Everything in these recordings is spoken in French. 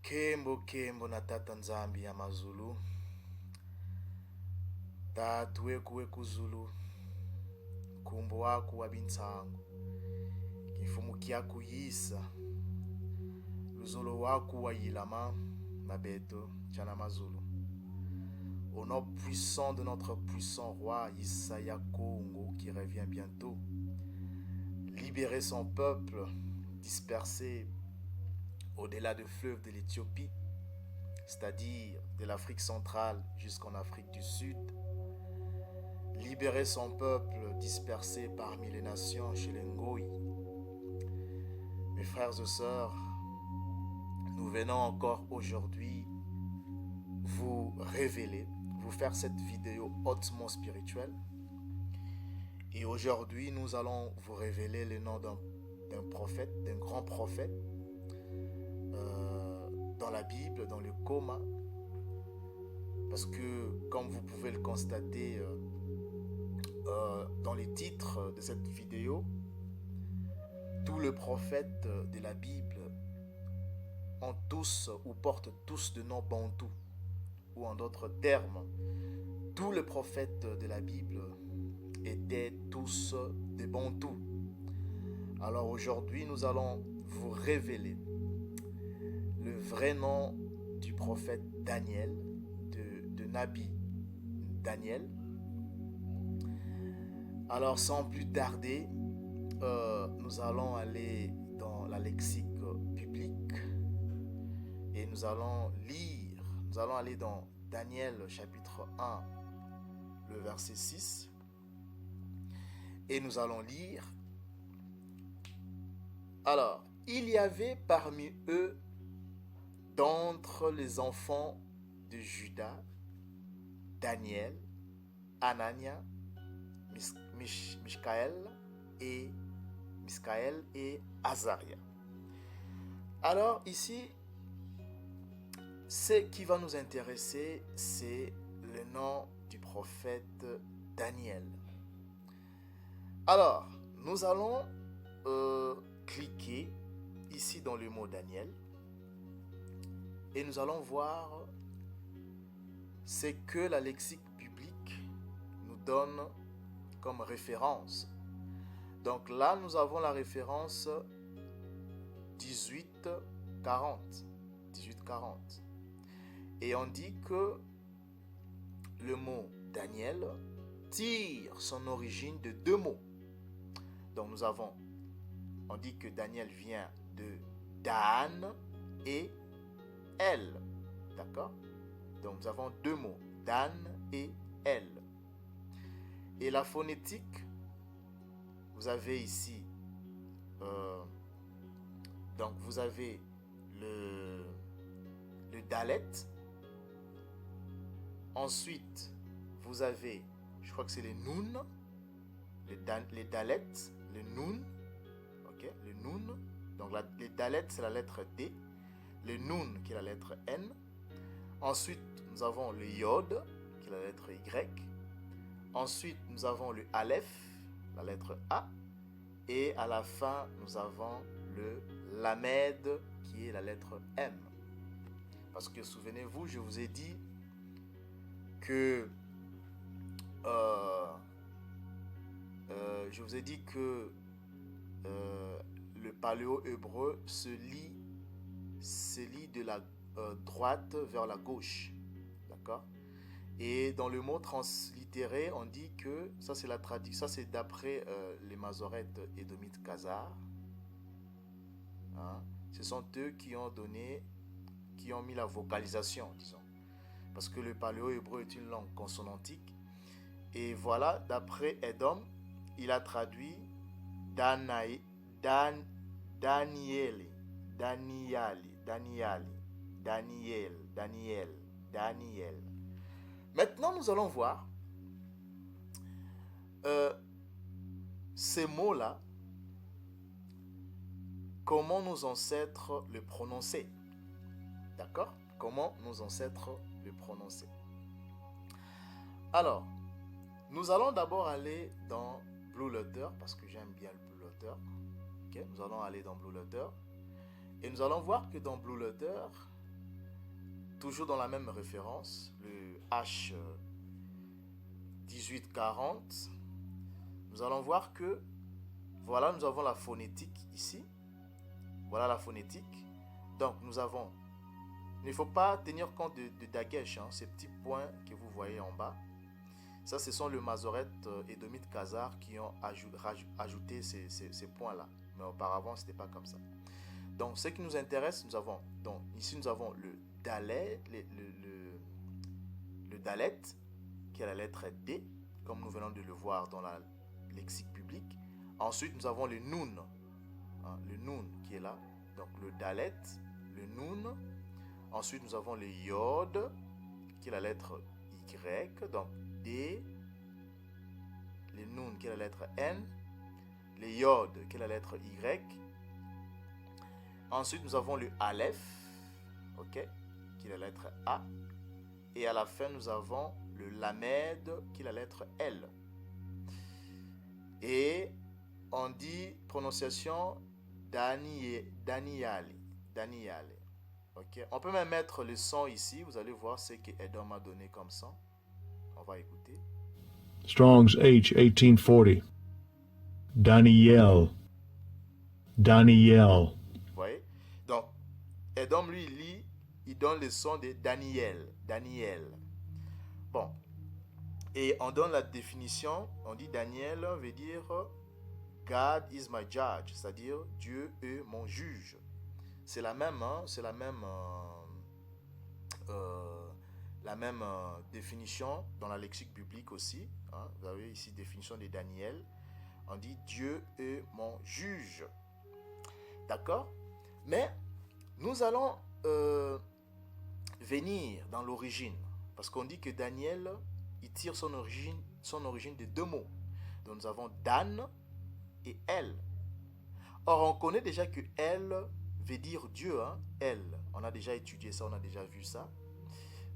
Kembo kembo na tata nzambi ya mazulu. Tatu weku zulu. Kumbo waku wa bintangu. Kifumu kiaku yisa. Luzolo waku wa yilama. Mabeto chana mazulu. Au nom puissant de notre puissant roi Isaya Kongo qui revient bientôt. Libérer son peuple dispersé au-delà du fleuve de l'Éthiopie, c'est-à-dire de l'Afrique centrale jusqu'en Afrique du Sud. Libérer son peuple dispersé parmi les nations chez les Ngoï. Mes frères et sœurs, nous venons encore aujourd'hui vous révéler, vous faire cette vidéo hautement spirituelle. Et aujourd'hui, nous allons vous révéler le nom d'un prophète, d'un grand prophète, dans la Bible, dans le coma. Parce que, comme vous pouvez le constater dans les titres de cette vidéo, tous les prophètes de la Bible ont tous ou portent tous de noms bantous. Ou en d'autres termes, tous les prophètes de la Bible étaient tous des bantous. Alors aujourd'hui, nous allons vous révéler le vrai nom du prophète Daniel, de Nabi Daniel. Alors sans plus tarder, nous allons aller dans la lexique biblique et nous allons aller dans Daniel chapitre 1, le verset 6, et nous allons lire. Alors, il y avait parmi eux, d'entre les enfants de Juda, Daniel, Anania, Michaël et Azaria. Alors ici, ce qui va nous intéresser, c'est le nom du prophète Daniel. Alors, nous allons cliquer ici dans le mot Daniel et nous allons voir ce que la lexique biblique nous donne comme référence. Donc là, nous avons la référence 1840. Et on dit que le mot Daniel tire son origine de deux mots. Donc on dit que Daniel vient de Dan et El. D'accord? Donc nous avons deux mots, Dan et El. Et la phonétique, vous avez ici, donc vous avez le Dalet. Ensuite, vous avez, je crois que c'est les Noun, les Dalet, le Noun, ok, le Noun. Donc les Dalet, c'est la lettre D, le Noun qui est la lettre N. Ensuite, nous avons le Yod, qui est la lettre Y. Ensuite, nous avons le Aleph, la lettre A. Et à la fin, nous avons le Lamed, qui est la lettre M. Parce que souvenez-vous, je vous ai dit que le paléo-hébreu se lit de la droite vers la gauche. D'accord? Et dans le mot translittéré, on dit que, ça c'est la traduction, ça c'est d'après les Masorètes Édomites Khazars. Hein? Ce sont eux qui ont mis la vocalisation, disons. Parce que le paléo-hébreu est une langue consonantique. Et voilà, d'après Edom, il a traduit Daniel. Maintenant, nous allons voir ces mots-là, comment nos ancêtres le prononçaient. D'accord? Comment nos ancêtres le prononçaient. Alors, nous allons d'abord aller dans Blue Letter, parce que j'aime bien le Blue Letter. Okay? Nous allons aller dans Blue Letter. Et nous allons voir que dans Blue Letter, toujours dans la même référence, le H 1840, nous allons voir que, voilà, nous avons la phonétique ici. Voilà la phonétique. Donc, nous avons, il ne faut pas tenir compte de Dagesh, hein, ces petits points que vous voyez en bas. Ça, ce sont le Masoreth et Domit Khazar qui ont ajouté ces points-là. Mais auparavant, ce n'était pas comme ça. Donc, ce qui nous intéresse, nous avons, donc, ici, nous avons le Dalet, le Dalet, qui est la lettre D, comme nous venons de le voir dans la lexique publique. Ensuite, nous avons le Nun, hein, le Nun qui est là. Donc, le Dalet, le Nun. Ensuite, nous avons le Yod, qui est la lettre Y, donc D, le Nun, qui est la lettre N, le Yod, qui est la lettre Y. Ensuite, nous avons le Aleph, ok, qui est la lettre A. Et à la fin, nous avons le Lamed, qui est la lettre L. Et on dit prononciation Daniale. Okay. On peut même mettre le son ici. Vous allez voir ce que Edom a donné comme son. On va écouter. Strong's H 1840. Daniel. Vous voyez? Donc, Edom lui lit, il donne le son de Daniel. Bon. Et on donne la définition. On dit Daniel veut dire God is my judge, c'est-à-dire Dieu est mon juge. C'est la même, hein, la même définition dans la lexique biblique aussi. Hein. Vous avez ici définition de Daniel. On dit Dieu est mon juge. D'accord? Mais nous allons venir dans l'origine. Parce qu'on dit que Daniel, il tire son origine de deux mots. Donc nous avons Dan et El. Or, on connaît déjà que El veut dire Dieu, hein? El. On a déjà étudié ça, on a déjà vu ça.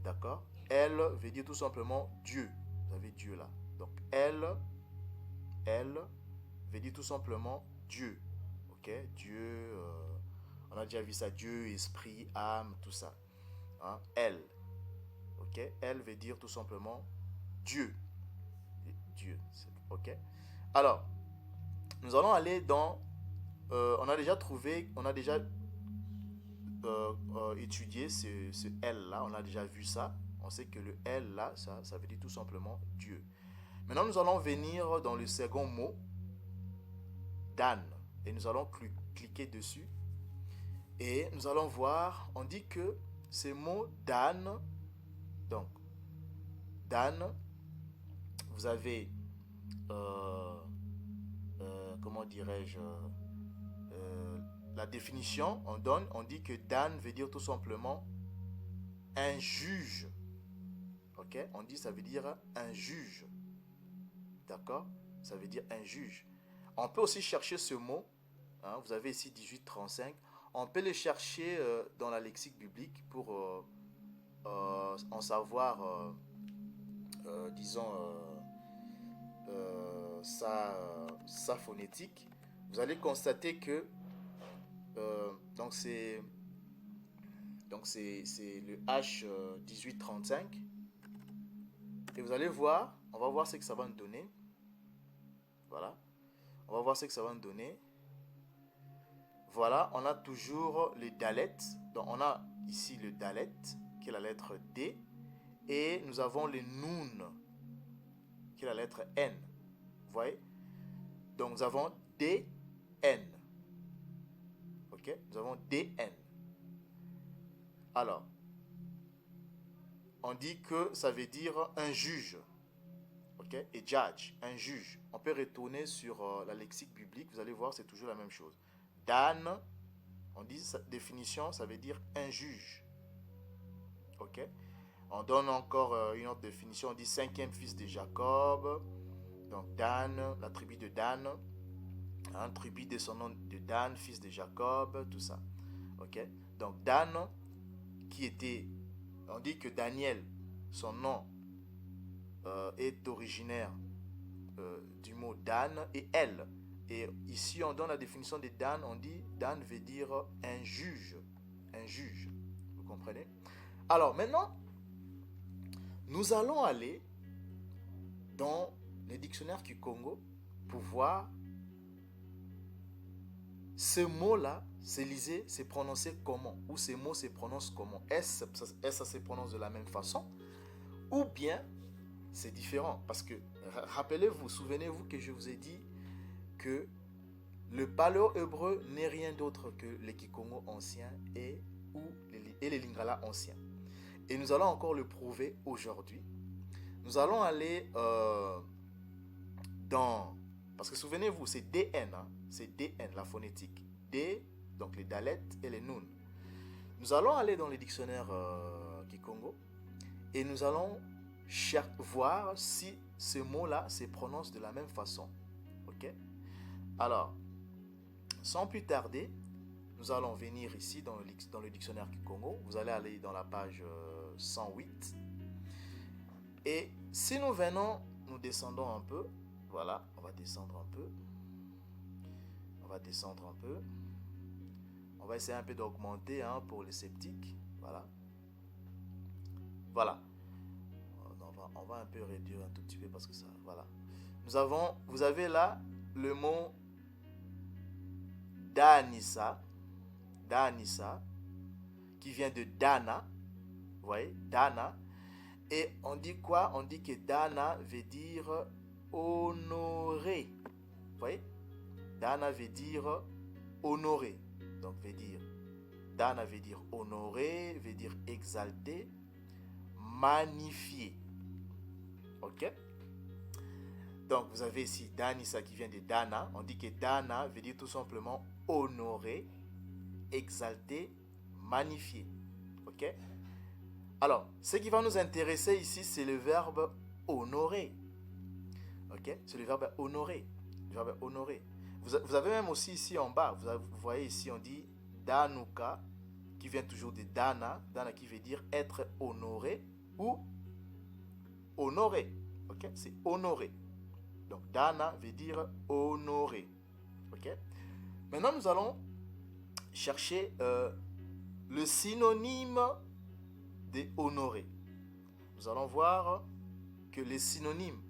D'accord? El veut dire tout simplement Dieu. Vous avez Dieu là. Donc, El veut dire tout simplement Dieu. Ok? Dieu, on a déjà vu ça. Dieu, esprit, âme, tout ça. Hein? El. Ok? El veut dire tout simplement Dieu. Dieu. Ok? Alors, nous allons aller dans... on a déjà étudié ce L là, on a déjà vu ça. On sait que le L là, ça veut dire tout simplement Dieu. Maintenant, nous allons venir dans le second mot, Dan. Et nous allons cliquer dessus. Et nous allons voir, on dit que ce mot Dan, donc Dan, vous avez, comment dirais-je, la définition, on dit que Dan veut dire tout simplement un juge. Ok? On dit ça veut dire un juge. D'accord? Ça veut dire un juge. On peut aussi chercher ce mot. Hein, vous avez ici 1835. On peut le chercher dans la lexique biblique pour en savoir, disons, sa phonétique. Vous allez constater que donc c'est le H 1835 et vous allez voir, on va voir ce que ça va nous donner. Voilà, on va voir ce que ça va nous donner. Voilà, on a toujours le Dalet. Donc on a ici le Dalet qui est la lettre D et nous avons le Nun qui est la lettre N. Vous voyez? Donc nous avons DN. Ok? Nous avons DN. Alors, on dit que ça veut dire un juge. Ok? Et judge, un juge. On peut retourner sur la lexique biblique. Vous allez voir, c'est toujours la même chose. Dan, on dit sa définition, ça veut dire un juge. Ok? On donne encore une autre définition. On dit cinquième fils de Jacob. Donc Dan, la tribu de Dan. Un tribu de son nom de Dan, fils de Jacob, tout ça. Ok? Donc Dan, qui était, on dit que Daniel, son nom est originaire du mot Dan et El. Et ici, on donne la définition de Dan, on dit Dan veut dire un juge. Un juge. Vous comprenez? Alors maintenant, nous allons aller dans le dictionnaire Kikongo pour voir ce mot-là, c'est lisé, c'est prononcé comment, ou ce mot se prononce comment. Est-ce que ça se prononce de la même façon, ou bien c'est différent? Parce que, rappelez-vous, souvenez-vous que je vous ai dit que le paléo-hébreu n'est rien d'autre que les Kikongo anciens et les Lingala anciens. Et nous allons encore le prouver aujourd'hui. Nous allons aller dans... Parce que souvenez-vous, c'est DN, hein, c'est DN, la phonétique. D, donc les Dalet et les Nun. Nous allons aller dans le dictionnaire Kikongo et nous allons voir si ce mot-là se prononce de la même façon. Ok? Alors, sans plus tarder, nous allons venir ici dans le dictionnaire Kikongo. Vous allez aller dans la page 108. Et si nous venons, nous descendons un peu. Voilà, on va descendre un peu. On va descendre un peu. On va essayer un peu d'augmenter hein, pour les sceptiques. Voilà. Voilà. On va un peu réduire un tout petit peu parce que ça... Voilà. Vous avez là le mot Danisa. Danisa. Qui vient de Dana. Vous voyez, Dana. Et on dit quoi? On dit que Dana veut dire honoré. Vous voyez? Dana veut dire honoré. Donc, Dana veut dire honoré, veut dire exalté, magnifié. Ok? Donc, vous avez ici Danisa qui vient de Dana. On dit que Dana veut dire tout simplement honoré, exalté, magnifié. Ok? Alors, ce qui va nous intéresser ici, c'est le verbe honorer. Ok? C'est le verbe honorer. Le verbe honorer. Vous avez même aussi ici en bas, vous voyez ici, on dit Danuka, qui vient toujours de Dana. Dana qui veut dire être honoré ou honoré. Ok? C'est honoré. Donc, Dana veut dire honoré. Ok? Maintenant, nous allons chercher le synonyme de honoré. Nous allons voir que les synonymes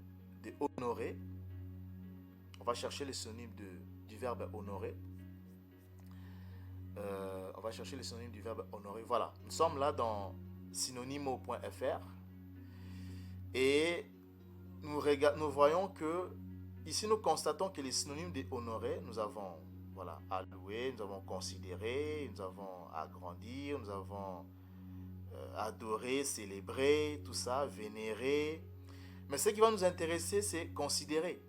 de honoré, on va chercher les synonymes du verbe honorer. On va chercher les synonymes du verbe honorer. Voilà, nous sommes là dans synonymo.fr et nous voyons que ici nous constatons que les synonymes de honorer, nous avons voilà, alloué, nous avons considéré, nous avons agrandir, nous avons adorer, célébrer, tout ça, vénérer. Mais ce qui va nous intéresser, c'est considérer.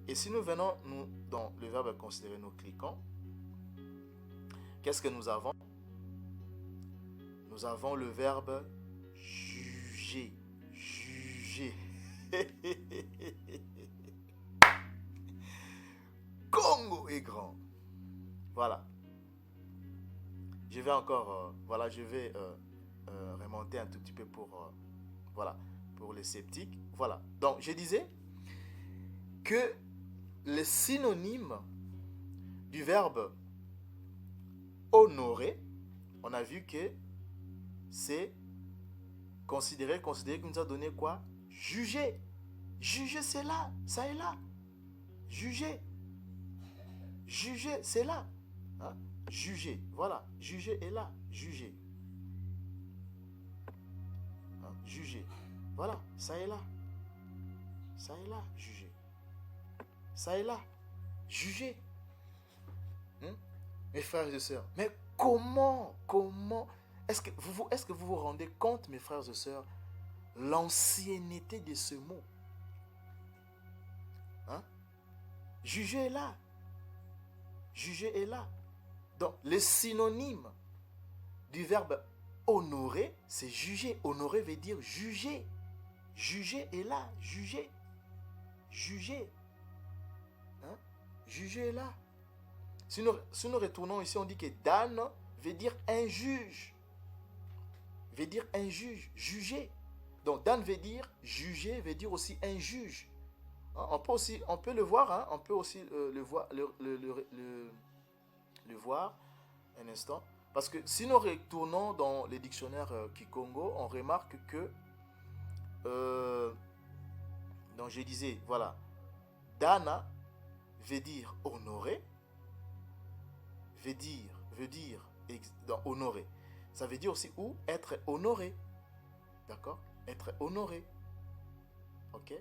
Et si nous venons dans le verbe considérer, nous cliquons. Qu'est-ce que nous avons? Nous avons le verbe juger. Juger. Congo est grand. Voilà. Je vais encore, remonter un tout petit peu pour les sceptiques. Voilà. Donc, je disais que les synonymes du verbe honorer, on a vu que c'est considérer qui nous a donné quoi? Juger. Juger, c'est là. Ça est là. Juger. Juger, c'est là. Hein? Juger. Voilà. Juger est là. Juger. Hein? Juger. Voilà. Ça est là. Ça est là. Juger. Ça est là. Juger. Mes frères et sœurs, mais comment est-ce que vous vous rendez compte, mes frères et sœurs, l'ancienneté de ce mot? Hein? Juger est là. Juger est là. Donc, le synonyme du verbe honorer, c'est juger. Honorer veut dire juger. Juger est là. Juger. Juger. Hein? Juger est là. Si nous retournons ici, on dit que Dan veut dire un juge. Veut dire un juge, juger. Donc Dan veut dire juger, veut dire aussi un juge. On peut le voir, hein? On peut aussi le voir un instant. Parce que si nous retournons dans les dictionnaires Kikongo, on remarque que, donc je disais, voilà, Dana veut dire honorer, veut dire honorer. Ça veut dire aussi ou être honoré. D'accord? Être honoré. Ok?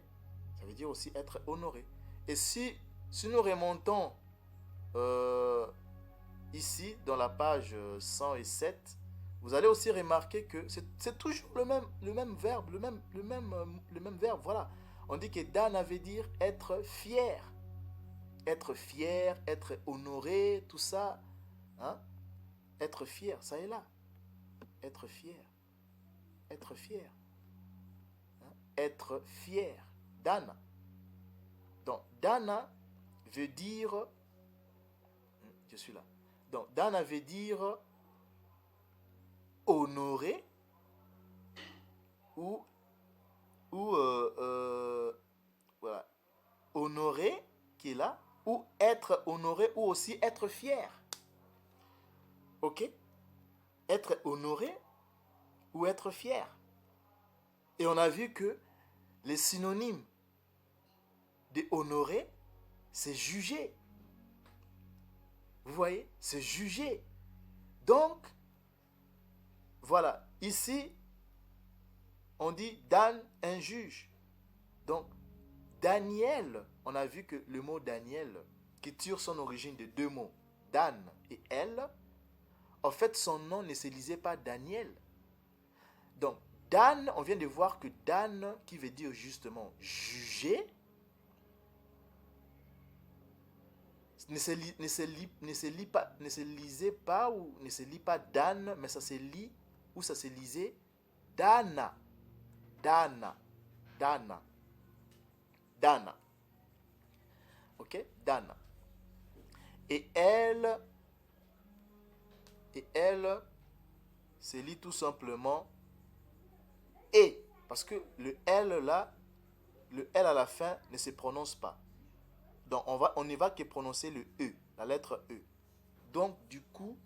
Ça veut dire aussi être honoré. Et si nous remontons ici dans la page 107, vous allez aussi remarquer que c'est toujours le même verbe, le même verbe. Voilà. On dit que Dana veut dire être fier. Être fier, être honoré, tout ça. Hein? Être fier, ça est là. Être fier. Être fier. Hein? Être fier. Dana. Donc, Dana veut dire... Je suis là. Donc, Dana veut dire honorer ou voilà, honorer qui est là, ou être honoré, ou aussi être fier. Ok? Être honoré ou être fier. Et on a vu que les synonymes de honorer, c'est juger. Vous voyez? C'est juger. Donc, voilà, ici, on dit Dan, un juge. Donc, Daniel, on a vu que le mot Daniel, qui tire son origine de deux mots, Dan et El, en fait, son nom ne se lisait pas Daniel. Donc, Dan, on vient de voir que Dan, qui veut dire justement juger, ne se lisait pas ou ne se lit pas Dan, mais ça se lit ou ça se lisait Dana. Dana. Dana. Dana. Ok? Dana. Et elle se lit tout simplement et. Parce que le L là, le L à la fin ne se prononce pas. Donc on ne va que prononcer le E, la lettre E. Donc du coup,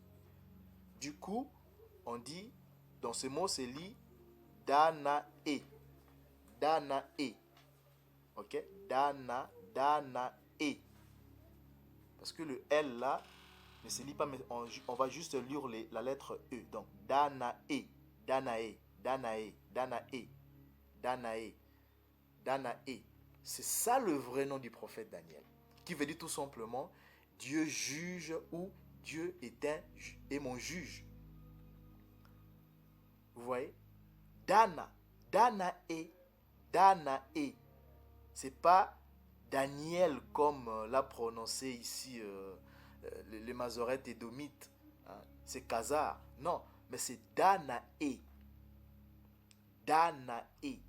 on dit, dans ce mot se lit Danae. Danae. Ok? Danae. Parce que le L là ne se lit pas, mais on va juste lire la lettre E. Donc Danae. Danae. Danae. Danae. Danae. Danae. C'est ça le vrai nom du prophète Daniel. Qui veut dire tout simplement Dieu juge ou Dieu est mon juge. Vous voyez? Dana. Danae. Danae. C'est pas Daniel comme l'a prononcé ici les Masoretes édomites. Hein? C'est Khazar. Non, mais c'est Danae. Danae.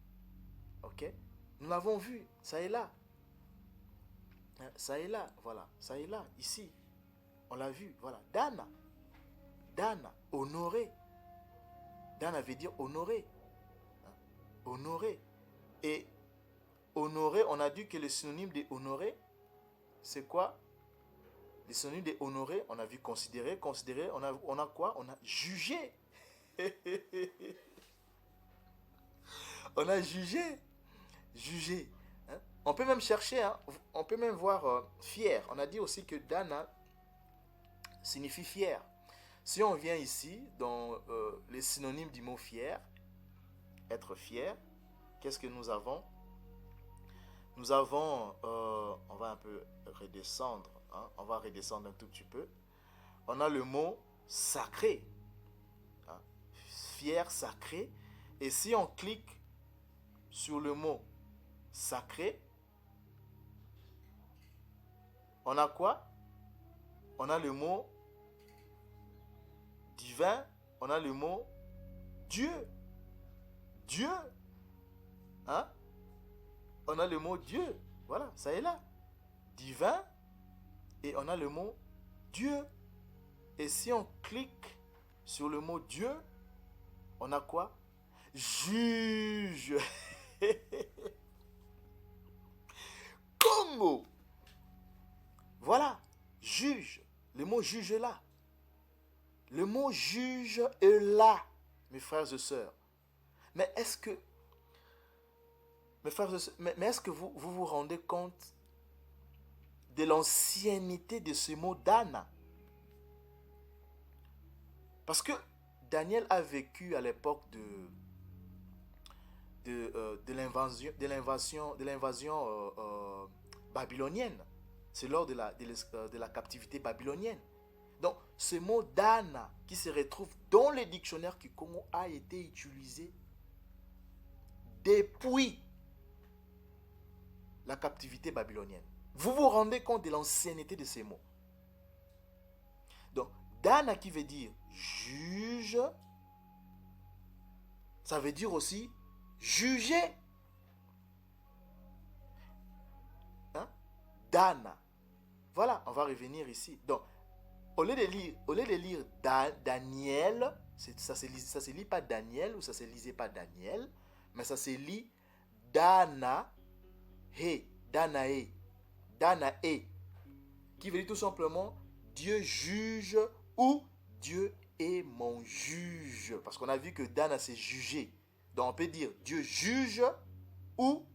Ok? Nous l'avons vu. Ça est là. Ça est là. Voilà. Ça est là. Ici. On l'a vu. Voilà. Dana. Dana. Honoré. Dana veut dire honoré. Hein? Honoré. Et honoré, on a dit que le synonyme de honoré, c'est quoi? Les synonymes de honoré, on a vu considérer, on a quoi? On a jugé. On a jugé. Hein? On peut même chercher, hein? On peut même voir fier. On a dit aussi que Dana signifie fier. Si on vient ici, dans les synonymes du mot fier, être fier, qu'est-ce que nous avons? Nous avons, on va un peu redescendre, hein? On va redescendre un tout petit peu. On a le mot sacré. Hein? Fier, sacré. Et si on clique sur le mot sacré, on a quoi? On a le mot divin, on a le mot Dieu. Dieu. Hein? On a le mot Dieu. Voilà, ça est là. Divin. Et on a le mot Dieu. Et si on clique sur le mot Dieu, on a quoi? Juge. Congo. Voilà. Juge. Le mot juge est là. Le mot juge est là, mes frères et sœurs. Mais est-ce que, mes frères et sœurs, mais est-ce que vous rendez compte de l'ancienneté de ce mot Dana? Parce que Daniel a vécu à l'époque de l'invasion babylonienne. C'est lors de la captivité babylonienne. Donc, ce mot Dana qui se retrouve dans les dictionnaires Kikongo a été utilisé depuis la captivité babylonienne. Vous vous rendez compte de l'ancienneté de ces mots. Donc, Dana qui veut dire juge, ça veut dire aussi juger. Hein? Dana. Voilà, on va revenir ici. Donc, au lieu de lire Daniel, ça se lit pas Daniel ou ça se lisait pas Daniel, mais ça se lit Dana, Danae, Danae, qui veut dire tout simplement Dieu juge ou Dieu est mon juge. Parce qu'on a vu que Dana c'est juger. Donc on peut dire Dieu juge ou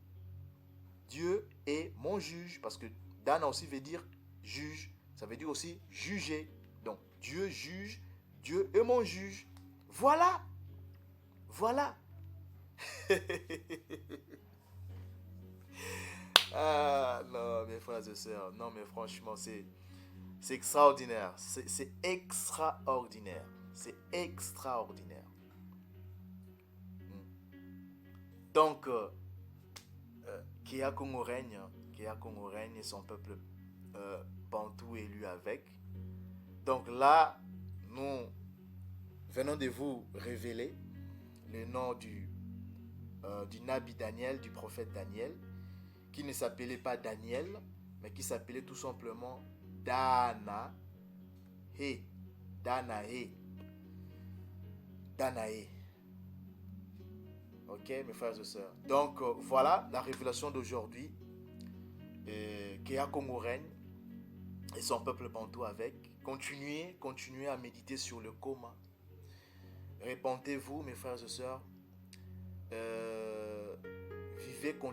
Dieu est mon juge. Parce que Dana aussi veut dire juge. Ça veut dire aussi juger. Donc Dieu juge, Dieu est mon juge. Voilà. Voilà. Ah non, mes frères et sœurs. Non, mais franchement, c'est extraordinaire. C'est extraordinaire. C'est extraordinaire. Donc, Kéa Congo règne et son peuple bantou élu avec. Donc là, nous venons de vous révéler le nom du Nabi Daniel, du prophète Daniel, qui ne s'appelait pas Daniel, mais qui s'appelait tout simplement Danae. Danae. Danae. Ok, mes frères et sœurs. Donc, voilà la révélation d'aujourd'hui. Kéa Congo règne et son peuple bantou avec. Continuez à méditer sur le coma. Répentez-vous, mes frères et sœurs. Vivez, continuez.